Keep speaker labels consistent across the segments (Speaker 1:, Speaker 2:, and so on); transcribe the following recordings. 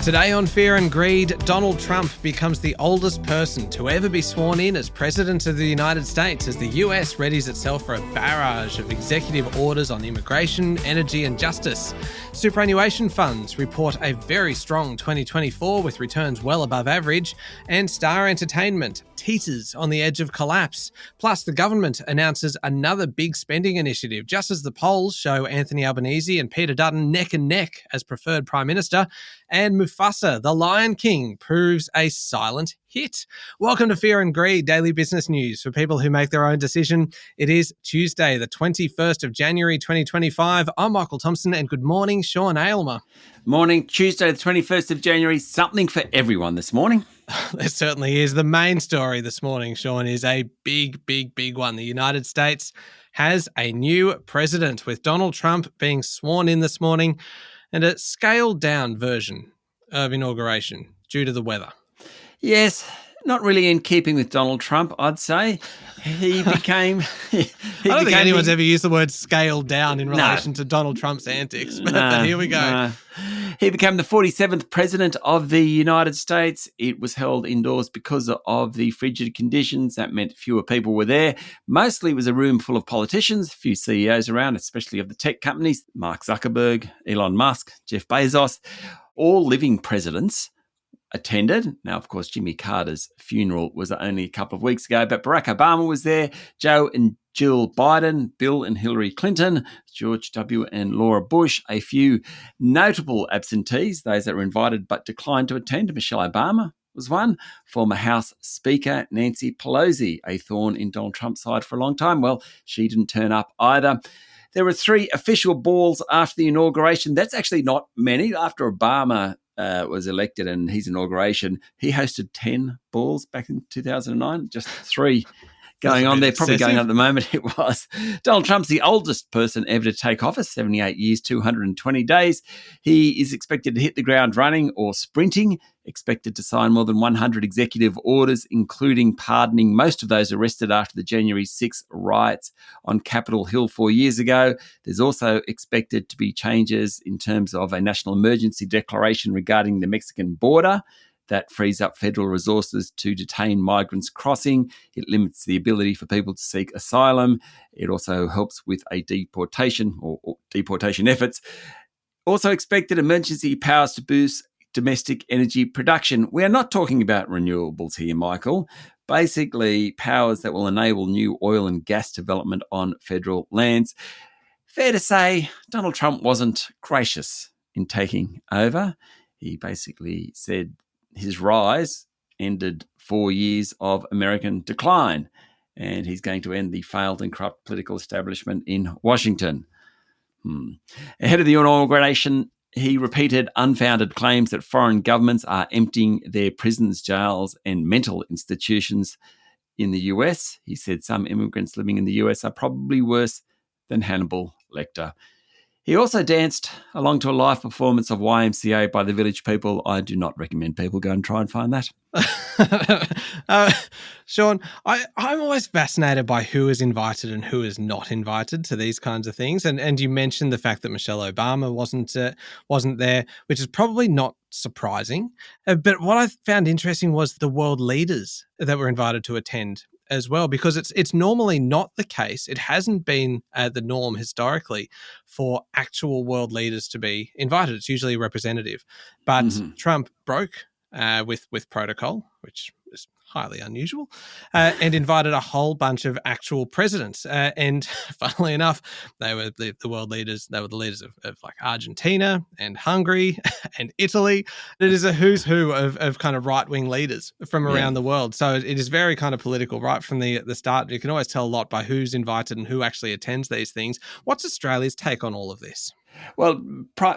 Speaker 1: Today on Fear and Greed, Donald Trump becomes the oldest person to ever be sworn in as President of the United States as the US readies itself for a barrage of executive orders on immigration, energy and justice. Superannuation funds report a very strong 2024 with returns well above average, and Star Entertainment teeters on the edge of collapse. Plus, the government announces another big spending initiative just as the polls show Anthony Albanese and Peter Dutton neck and neck as preferred Prime Minister, and Mufasa, the Lion King, proves a silent hit. Welcome to Fear and Greed, daily business news for people who make their own decision. It is Tuesday, the 21st of January, 2025. I'm Michael Thompson, and good morning, Sean Aylmer.
Speaker 2: Morning, Tuesday, the 21st of January. Something for everyone this morning.
Speaker 1: There certainly is. The main story this morning, Sean, is a big one. The United States has a new president, with Donald Trump being sworn in this morning, and a scaled-down version of inauguration due to the weather.
Speaker 2: Yes, not really in keeping with Donald Trump, I'd say. He became...
Speaker 1: I don't think anyone's ever used the word scaled down in relation to Donald Trump's antics, but here we go.
Speaker 2: He became the 47th president of the United States. It was held indoors because of the frigid conditions. That meant fewer people were there. Mostly it was a room full of politicians, a few CEOs around, especially of the tech companies, Mark Zuckerberg, Elon Musk, Jeff Bezos. All living presidents attended. Now, of course, Jimmy Carter's funeral was only a couple of weeks ago, but Barack Obama was there, Joe and Jill Biden, Bill and Hillary Clinton, George W. and Laura Bush, a few notable absentees, those that were invited but declined to attend. Michelle Obama was one. Former House Speaker Nancy Pelosi, a thorn in Donald Trump's side for a long time. Well, she didn't turn up either. There were 3 official balls after the inauguration. That's actually not many. After Obama was elected and his inauguration, he hosted 10 balls back in 2009, just 3 going on there, probably going on at the moment. It was. Donald Trump's the oldest person ever to take office, 78 years, 220 days. He is expected to hit the ground running or sprinting, expected to sign more than 100 executive orders, including pardoning most of those arrested after the January 6 riots on Capitol Hill 4 years ago. There's also expected to be changes in terms of a national emergency declaration regarding the Mexican border. That frees up federal resources to detain migrants crossing. It limits the ability for people to seek asylum. It also helps with a deportation or deportation efforts. Also expected emergency powers to boost domestic energy production. We are not talking about renewables here, Michael. Basically, powers that will enable new oil and gas development on federal lands. Fair to say, Donald Trump wasn't gracious in taking over. He basically said his rise ended 4 years of American decline, and he's going to end the failed and corrupt political establishment in Washington. Ahead of the inauguration, he repeated unfounded claims that foreign governments are emptying their prisons, jails, and mental institutions in the US. He said some immigrants living in the US are probably worse than Hannibal Lecter. He also danced along to a live performance of YMCA by the Village People. I do not recommend people go and try and find that.
Speaker 1: Sean, I'm always fascinated by who is invited and who is not invited to these kinds of things. And you mentioned the fact that Michelle Obama wasn't there, which is probably not surprising. But what I found interesting was the world leaders that were invited to attend as well, because it's normally not the case. It hasn't been the norm historically for actual world leaders to be invited. It's usually a representative. But Trump broke with protocol, which is highly unusual, and invited a whole bunch of actual presidents. And funnily enough, they were the world leaders. They were the leaders of like Argentina and Hungary and Italy. It is a who's who of kind of right-wing leaders from around the world. So it is very kind of political right from the start. You can always tell a lot by who's invited and who actually attends these things. What's Australia's take on all of this?
Speaker 2: Well,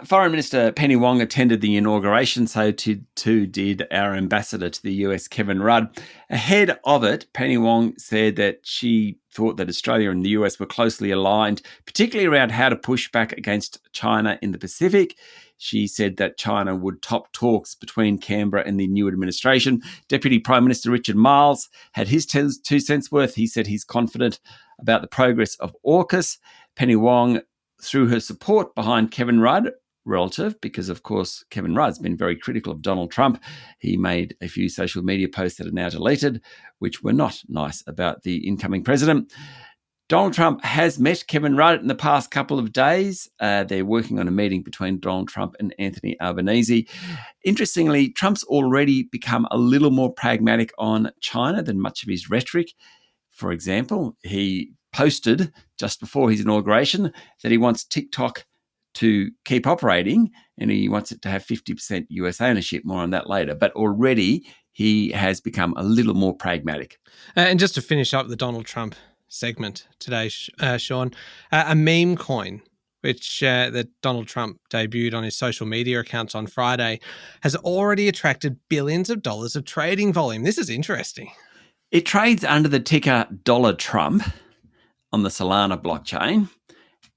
Speaker 2: Foreign Minister Penny Wong attended the inauguration, so too did our ambassador to the US, Kevin Rudd. Ahead of it, Penny Wong said that she thought that Australia and the US were closely aligned, particularly around how to push back against China in the Pacific. She said that China would top talks between Canberra and the new administration. Deputy Prime Minister Richard Marles had his 2 cents worth. He said he's confident about the progress of AUKUS. Penny Wong, through her support behind Kevin Rudd, relative because, of course, Kevin Rudd's been very critical of Donald Trump. He made a few social media posts that are now deleted, which were not nice about the incoming president. Donald Trump has met Kevin Rudd in the past couple of days. They're working on a meeting between Donald Trump and Anthony Albanese. Interestingly, Trump's already become a little more pragmatic on China than much of his rhetoric. For example, he posted just before his inauguration that he wants TikTok to keep operating and he wants it to have 50% US ownership. More on that later. But already he has become a little more pragmatic.
Speaker 1: And just to finish up the Donald Trump segment today, Sean, a meme coin, which that Donald Trump debuted on his social media accounts on Friday, has already attracted billions of dollars of trading volume. This is interesting.
Speaker 2: It trades under the ticker $Trump on the Solana blockchain.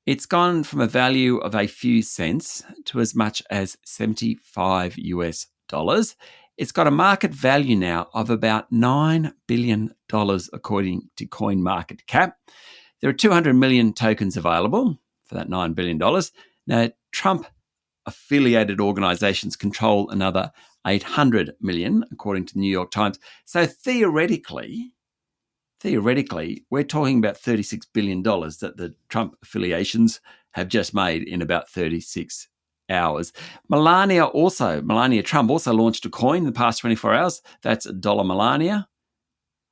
Speaker 2: It's gone from a value of a few cents to as much as $75 US. It's got a market value now of about $9 billion, according to CoinMarketCap. There are 200 million tokens available for that $9 billion. Now, Trump-affiliated organizations control another 800 million, according to the New York Times. So theoretically, we're talking about $36 billion that the Trump affiliations have just made in about 36 hours. Melania Trump also launched a coin in the past 24 hours. That's $1 Melania.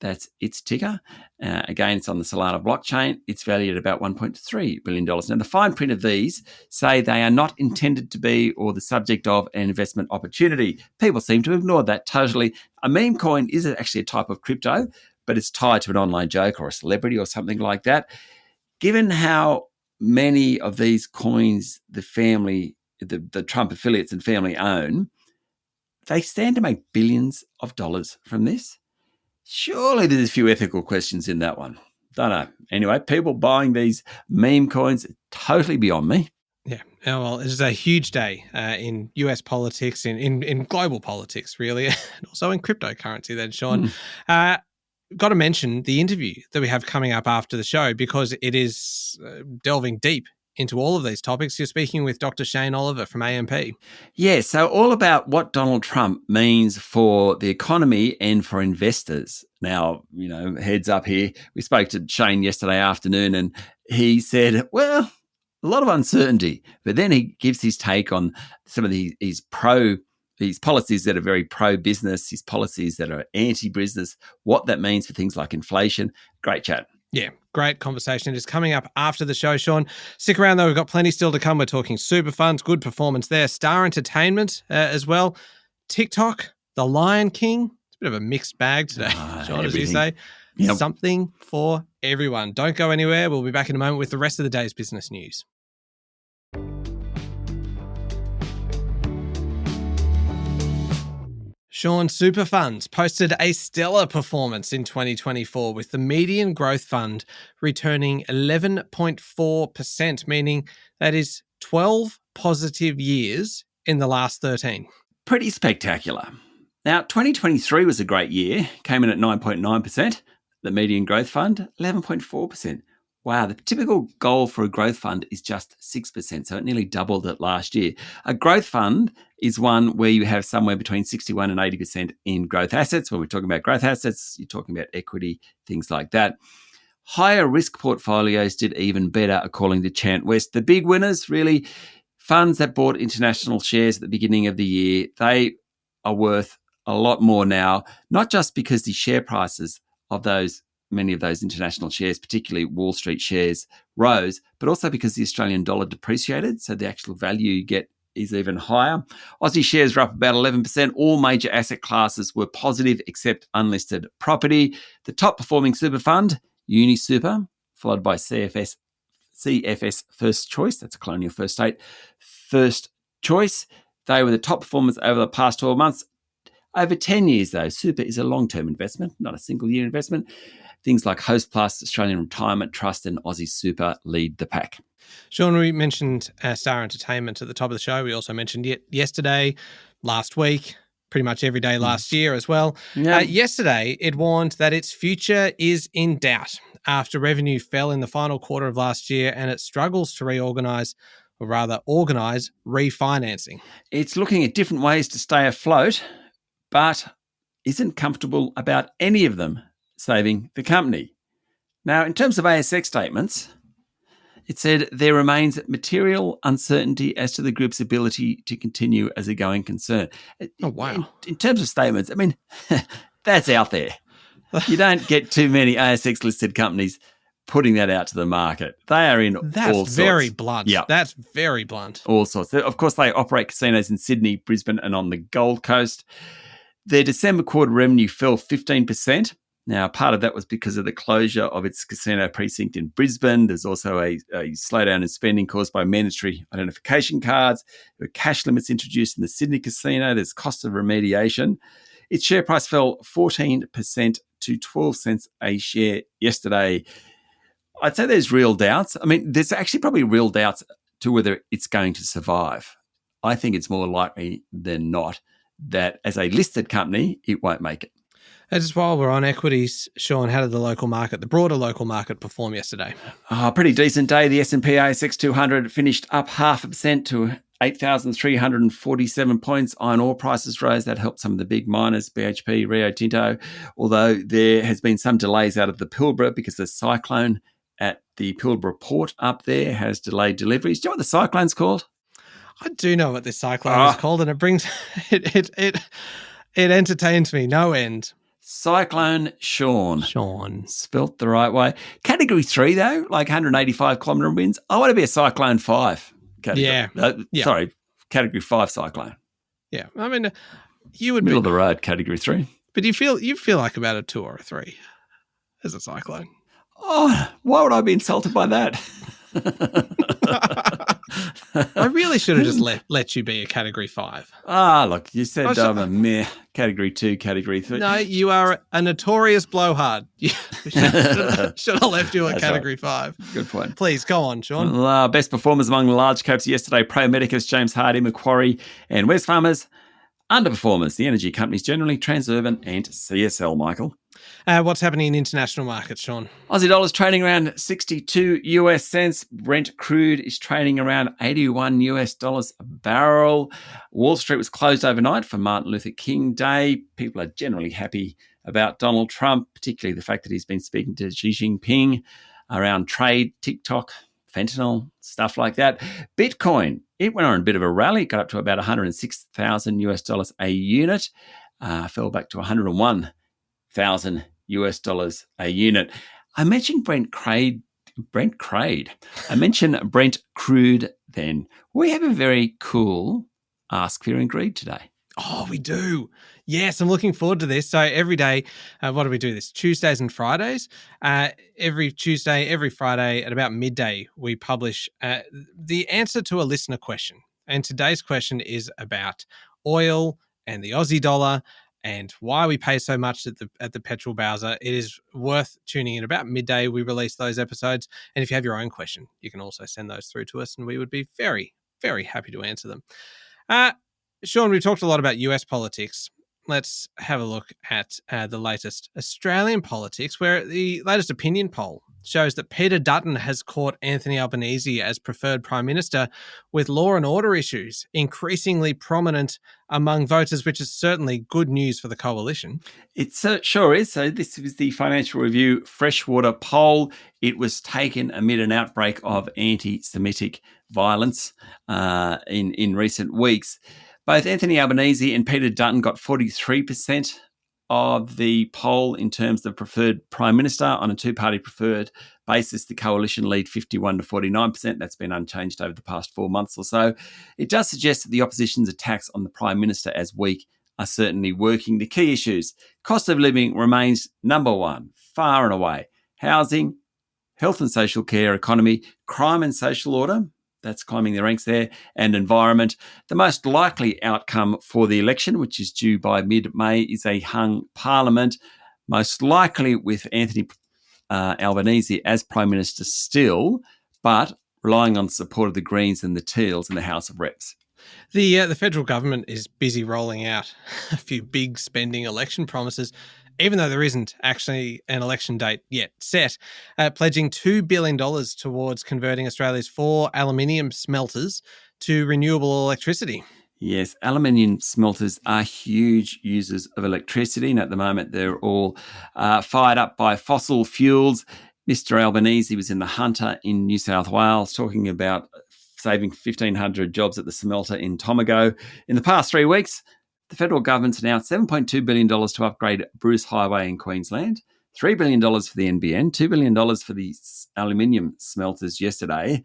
Speaker 2: That's its ticker. Again, it's on the Solana blockchain. It's valued at about $1.3 billion. Now, the fine print of these say they are not intended to be or the subject of an investment opportunity. People seem to ignore that totally. A meme coin is actually a type of crypto, but it's tied to an online joke or a celebrity or something like that. Given how many of these coins the Trump affiliates and family own, they stand to make billions of dollars from this. Surely there's a few ethical questions in that one. Don't know. Anyway, people buying these meme coins, totally beyond me.
Speaker 1: Yeah. Oh, well, it is a huge day in US politics, in global politics, really, and also in cryptocurrency then, Sean. Got to mention the interview that we have coming up after the show because it is delving deep into all of these topics. You're speaking with Dr. Shane Oliver from AMP.
Speaker 2: Yeah, so all about what Donald Trump means for the economy and for investors. Now, heads up here, we spoke to Shane yesterday afternoon and he said, well, a lot of uncertainty, but then he gives his take on some of these policies that are very pro-business, his policies that are anti-business, what that means for things like inflation. Great chat.
Speaker 1: Yeah, great conversation. It is coming up after the show, Sean. Stick around, though. We've got plenty still to come. We're talking super funds, good performance there, Star Entertainment as well, TikTok, The Lion King. It's a bit of a mixed bag today, Sean, as you say. Yep. Something for everyone. Don't go anywhere. We'll be back in a moment with the rest of the day's business news. Sean, super funds posted a stellar performance in 2024 with the median growth fund returning 11.4%, meaning that is 12 positive years in the last 13.
Speaker 2: Pretty spectacular. Now, 2023 was a great year, came in at 9.9%. The median growth fund, 11.4%. Wow, the typical goal for a growth fund is just 6%, so it nearly doubled it last year. A growth fund is one where you have somewhere between 61 and 80% in growth assets. When we're talking about growth assets, you're talking about equity, things like that. Higher risk portfolios did even better, according to Chant West. The big winners, really, funds that bought international shares at the beginning of the year, they are worth a lot more now, not just because the share prices of many of those international shares, particularly Wall Street shares, rose, but also because the Australian dollar depreciated, so the actual value you get is even higher. Aussie shares were up about 11%. All major asset classes were positive except unlisted property. The top performing super fund, UniSuper, followed by CFS First Choice, that's a colonial first state, First Choice. They were the top performers over the past 12 months. Over 10 years, though, super is a long-term investment, not a single-year investment. Things like Host Plus, Australian Retirement Trust, and Aussie Super lead the pack.
Speaker 1: Sean, we mentioned Star Entertainment at the top of the show. We also mentioned it yesterday, last week, pretty much every day last year as well. Yeah. Yesterday, it warned that its future is in doubt after revenue fell in the final quarter of last year and it struggles to reorganise or rather organise refinancing.
Speaker 2: It's looking at different ways to stay afloat, but isn't comfortable about any of them saving the company. Now, in terms of ASX statements, it said there remains material uncertainty as to the group's ability to continue as a going concern.
Speaker 1: Oh, wow.
Speaker 2: In terms of statements, I mean, that's out there. You don't get too many ASX listed companies putting that out to the market. They are in all sorts.
Speaker 1: That's very blunt.
Speaker 2: Yeah.
Speaker 1: That's very blunt.
Speaker 2: All sorts. Of course, they operate casinos in Sydney, Brisbane, and on the Gold Coast. Their December quarter revenue fell 15%. Now, part of that was because of the closure of its casino precinct in Brisbane. There's also a slowdown in spending caused by mandatory identification cards. There were cash limits introduced in the Sydney casino. There's cost of remediation. Its share price fell 14% to 12 cents a share yesterday. I'd say there's real doubts. I mean, there's actually probably real doubts to whether it's going to survive. I think it's more likely than not that as a listed company, it won't make it.
Speaker 1: And just while we're on equities, Sean, how did the broader local market perform yesterday?
Speaker 2: Pretty decent day. The S&P ASX 200 finished up 0.5% to 8,347 points. Iron ore prices rose. That helped some of the big miners, BHP, Rio Tinto, although there has been some delays out of the Pilbara because the cyclone at the Pilbara port up there has delayed deliveries. Do you know what the cyclone's called?
Speaker 1: I do know what this cyclone is called, and it brings it entertains me no end.
Speaker 2: Cyclone Sean.
Speaker 1: Sean.
Speaker 2: Spelt the right way. Category 3, though, like 185 kilometre winds. I want to be a Cyclone 5 category.
Speaker 1: Yeah.
Speaker 2: Sorry, Category 5 cyclone.
Speaker 1: Yeah. I mean, you would
Speaker 2: Middle of the road, Category 3.
Speaker 1: But you feel like about a 2 or a 3 as a cyclone.
Speaker 2: Oh, why would I be insulted by that?
Speaker 1: I really should have just let you be a Category 5.
Speaker 2: Look, you said I'm a meh. Category 2, Category 3.
Speaker 1: No, you are a notorious blowhard. Should have left you at Category 5.
Speaker 2: Good point.
Speaker 1: Please, go on, Sean.
Speaker 2: Well, best performers among the large caps yesterday, Pro Medicus, James Hardie, Macquarie and Wesfarmers. Underperformers, the energy companies generally, Transurban and CSL, Michael.
Speaker 1: What's happening in international markets, Sean?
Speaker 2: Aussie dollars trading around 62 US cents. Brent crude is trading around 81 US dollars a barrel. Wall Street was closed overnight for Martin Luther King Day. People are generally happy about Donald Trump, particularly the fact that he's been speaking to Xi Jinping around trade, TikTok, fentanyl, stuff like that. Bitcoin, it went on a bit of a rally. It got up to about 106,000 US dollars a unit. Fell back to 101,000 US dollars a unit. I mentioned Brent Crude. I mentioned Brent Crude then. We have a very cool Ask, Fear and Greed today.
Speaker 1: Oh, we do. Yes, I'm looking forward to this. So every day, what do we do this? Tuesdays and Fridays. Every Tuesday, every Friday at about midday, we publish the answer to a listener question. And today's question is about oil and the Aussie dollar and why we pay so much at the petrol bowser. It is worth tuning in. About midday, we release those episodes. And if you have your own question, you can also send those through to us, and we would be very, very happy to answer them. Sean, we talked a lot about US politics. Let's have a look at the latest Australian politics, where the latest opinion poll shows that Peter Dutton has caught Anthony Albanese as preferred Prime Minister, with law and order issues increasingly prominent among voters, which is certainly good news for the coalition.
Speaker 2: It sure is. So this was the Financial Review Freshwater poll. It was taken amid an outbreak of anti-Semitic violence in recent weeks. Both Anthony Albanese and Peter Dutton got 43% of the poll in terms of preferred Prime Minister. On a two-party preferred basis, the coalition lead 51 to 49%. That's been unchanged over the past 4 months or so. It does suggest that the opposition's attacks on the Prime Minister as weak are certainly working. The key issues: cost of living remains number one, far and away. Housing, health and social care, economy, crime and social order, that's climbing the ranks there, and environment. The most likely outcome for the election, which is due by mid-May, is a hung parliament, most likely with Anthony Albanese as Prime Minister still, but relying on the support of the Greens and the Teals in the House of Reps.
Speaker 1: The federal government is busy rolling out a few big spending election promises. even though there isn't actually an election date yet set, pledging $2 billion towards converting Australia's 4 aluminium smelters to renewable electricity.
Speaker 2: Yes, aluminium smelters are huge users of electricity, and at the moment they're all fired up by fossil fuels. Mr. Albanese was in the Hunter in New South Wales talking about saving 1,500 jobs at the smelter in Tomago. In the past 3 weeks, the federal government's announced $7.2 billion to upgrade Bruce Highway in Queensland, $3 billion for the NBN, $2 billion for the aluminium smelters yesterday.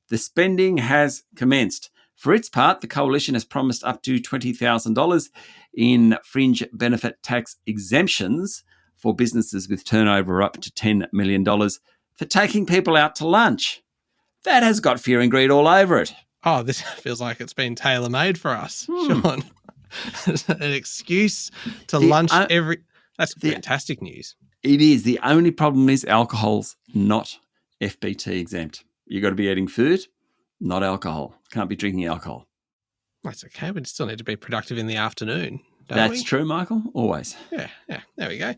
Speaker 2: The spending has commenced. For its part, the coalition has promised up to $20,000 in fringe benefit tax exemptions for businesses with turnover up to $10 million for taking people out to lunch. That has got fear and greed all over it.
Speaker 1: Oh, this feels like it's been tailor-made for us, Sean. An excuse to lunch every... That's fantastic news.
Speaker 2: It is. The only problem is alcohol's not FBT exempt. You've got to be eating food, not alcohol. Can't be drinking alcohol.
Speaker 1: That's okay. We still need to be productive in the afternoon, don't
Speaker 2: That's
Speaker 1: we?
Speaker 2: true, Michael. Always.
Speaker 1: Yeah. There we go.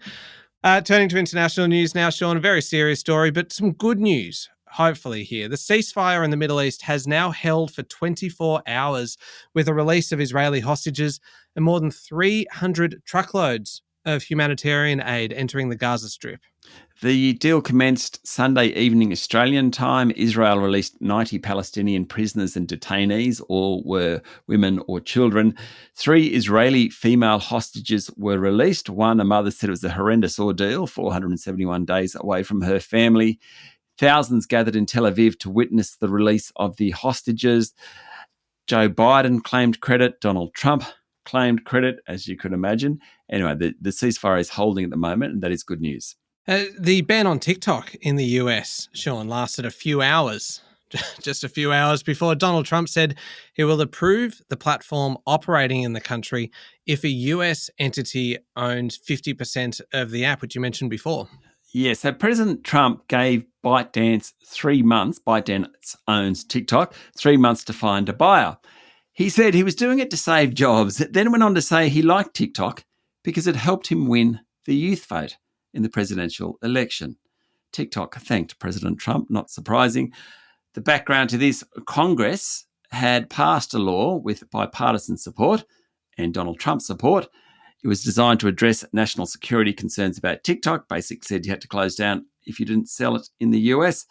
Speaker 1: Turning to international news now, Sean, a very serious story, but some good news, hopefully, here. The ceasefire in the Middle East has now held for 24 hours with a release of Israeli hostages and more than 300 truckloads of humanitarian aid entering the Gaza Strip.
Speaker 2: The deal commenced Sunday evening Australian time. Israel released 90 Palestinian prisoners and detainees. All were women or children. 3 Israeli female hostages were released. One, a mother, said it was a horrendous ordeal, 471 days away from her family. Thousands gathered in Tel Aviv to witness the release of the hostages. Joe Biden claimed credit. Donald Trump claimed credit, as you could imagine. Anyway, the ceasefire is holding at the moment, and that is good news.
Speaker 1: The ban on TikTok in the US, Sean, lasted a few hours, just a few hours before Donald Trump said he will approve the platform operating in the country if a US entity owns 50% of the app, which you mentioned before.
Speaker 2: Yes, so President Trump gave ByteDance 3 months, ByteDance owns TikTok, 3 months to find a buyer. He said he was doing it to save jobs, then went on to say he liked TikTok because it helped him win the youth vote in the presidential election. TikTok thanked President Trump, not surprising. The background to this, Congress had passed a law with bipartisan support and Donald Trump's support. It was designed to address national security concerns about TikTok. Basically said you had to close down if you didn't sell it in the US.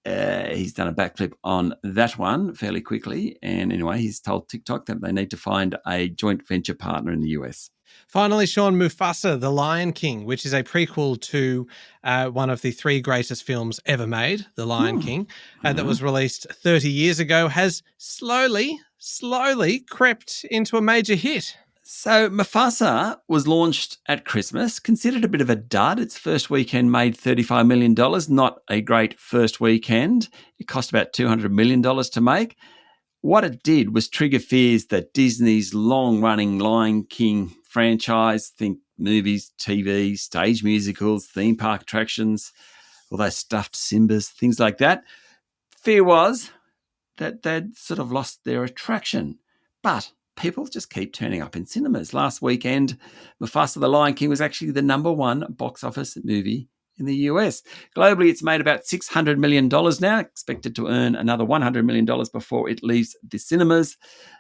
Speaker 2: He's done a backflip on that one fairly quickly. And anyway, he's told TikTok that they need to find a joint venture partner in the US.
Speaker 1: Finally, Sean, Mufasa, The Lion King, which is a prequel to one of the 3 greatest films ever made, The Lion King, that was released 30 years ago, has slowly crept into a major hit.
Speaker 2: So Mufasa was launched at Christmas, considered a bit of a dud. Its first weekend made $35 million, not a great first weekend. It cost about $200 million to make. What it did was trigger fears that Disney's long-running Lion King franchise, think movies, TV, stage musicals, theme park attractions, all those stuffed Simbas, things like that. Fear was that they'd sort of lost their attraction. But people just keep turning up in cinemas. Last weekend, Mufasa the Lion King was actually the number 1 box office movie in the US. Globally, it's made about $600 million now, expected to earn another $100 million before it leaves the cinemas.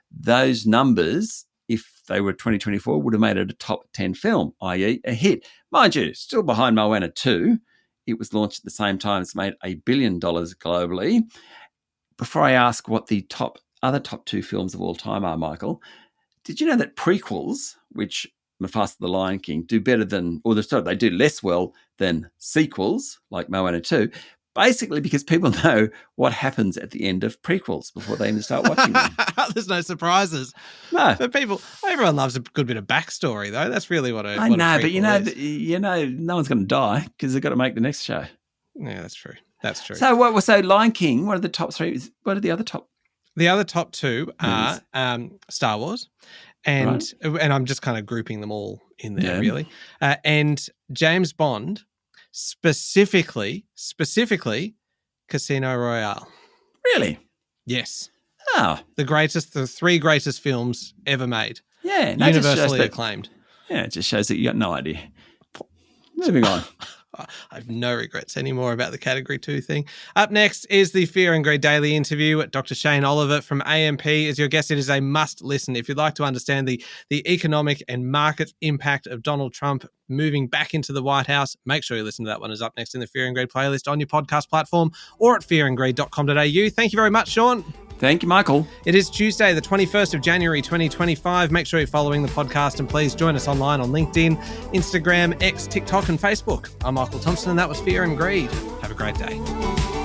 Speaker 2: Those numbers, if they were 2024, would have made it a top 10 film, i.e. a hit. Mind you, still behind Moana 2. It was launched at the same time. It's made $1 billion globally. Before I ask what the other top 2 films of all time are, Michael, did you know that prequels, which Mufasa the Lion King do better than, or they do less well than sequels like Moana 2, basically because people know what happens at the end of prequels before they even start watching them.
Speaker 1: There's no surprises.
Speaker 2: No.
Speaker 1: But everyone loves a good bit of backstory, though. That's really what
Speaker 2: I know, but
Speaker 1: is.
Speaker 2: No one's going to die because they've got to make the next show.
Speaker 1: Yeah, that's true. That's true.
Speaker 2: So Lion King, what are the top 3? What are the other top?
Speaker 1: The other top 2 are Star Wars, and I'm just kind of grouping them all in there, really. And James Bond, specifically Casino Royale.
Speaker 2: Really?
Speaker 1: Yes.
Speaker 2: Oh.
Speaker 1: The 3 greatest films ever made.
Speaker 2: Yeah.
Speaker 1: Universally acclaimed.
Speaker 2: Yeah, it just shows that you got no idea. Moving on.
Speaker 1: I have no regrets anymore about the Category 2 thing. Up next is the Fear and Greed Daily interview. Dr. Shane Oliver from AMP is your guest. It is a must listen if you'd like to understand the economic and market impact of Donald Trump moving back into the White House. Make sure you listen to that one. It's up next in the Fear and Greed playlist on your podcast platform or at fearandgreed.com.au. Thank you very much, Sean.
Speaker 2: Thank you, Michael.
Speaker 1: It is Tuesday, the 21st of January, 2025. Make sure you're following the podcast and please join us online on LinkedIn, Instagram, X, TikTok and Facebook. I'm Michael Thompson and that was Fear and Greed. Have a great day.